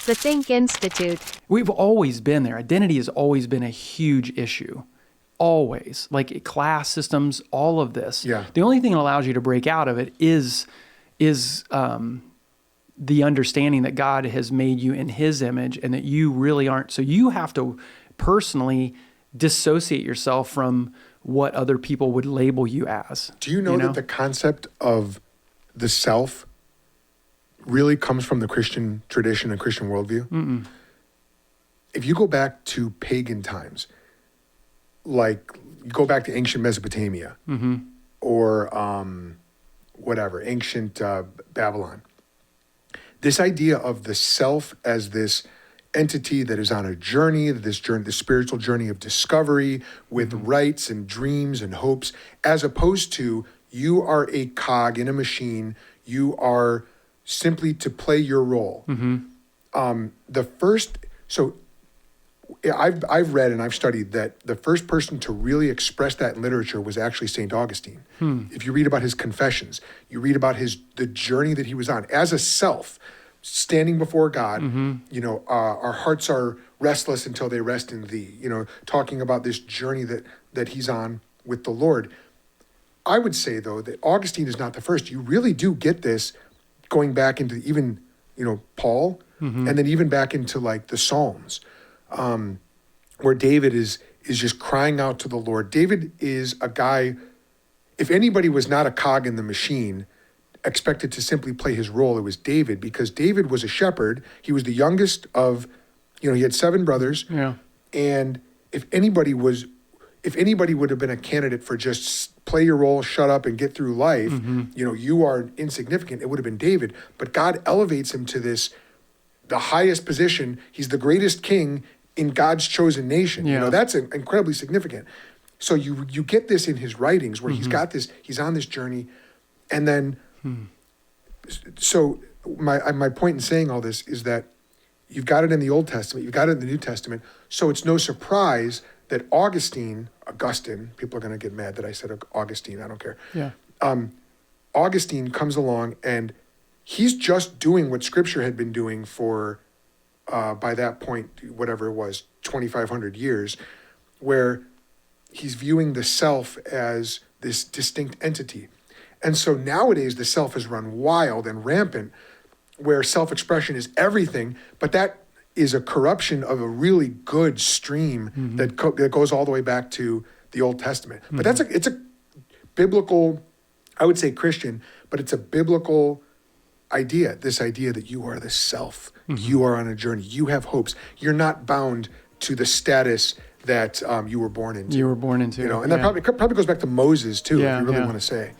The Think Institute. We've always been there. Identity has always been a huge issue. Always. Like class systems, all of this. Yeah. The only thing that allows you to break out of it is the understanding that God has made you in his image and that you really aren't. So you have to personally dissociate yourself from what other people would label you as. Do you know that the concept of the self really comes from the Christian tradition and Christian worldview? Mm-mm. If you go back to pagan times, like you go back to ancient Mesopotamia Mm-hmm. or ancient Babylon, this idea of the self as this entity that is on a journey, this spiritual journey of discovery with rights and dreams and hopes, as opposed to you are a cog in a machine, you are simply to play your role. Mm-hmm. I've read and I've studied that the first person to really express that in literature was actually St. Augustine. If you read about his Confessions, you read about the journey that he was on as a self, standing before God. Our hearts are restless until they rest in thee, talking about this journey that he's on with the Lord. I would say, though, that Augustine is not the first. You really do get this going back into even, Paul, and then even back into like the Psalms, where David is just crying out to the Lord. David is a guy, if anybody was not a cog in the machine, expected to simply play his role, it was David, because David was a shepherd. He was the youngest of, he had 7 brothers. Yeah. And if anybody would have been a candidate for just play your role, shut up and get through life, you are insignificant, it would have been David. But God elevates him to the highest position. He's the greatest king in God's chosen nation. Yeah. That's incredibly significant. So you get this in his writings where he's got this, he's on this journey. And then, so my point in saying all this is that you've got it in the Old Testament, you've got it in the New Testament. So it's no surprise that Augustine, people are going to get mad that I said Augustine, I don't care. Yeah. Augustine comes along and he's just doing what Scripture had been doing for, by that point, whatever it was, 2,500 years, where he's viewing the self as this distinct entity. And so nowadays the self has run wild and rampant, where self-expression is everything, but that is a corruption of a really good stream that goes all the way back to the Old Testament. But it's a biblical, I would say Christian, but it's a biblical idea, this idea that you are the self, you are on a journey, you have hopes, you're not bound to the status that you were born into. You were born into. And that probably goes back to Moses too, if you really want to say.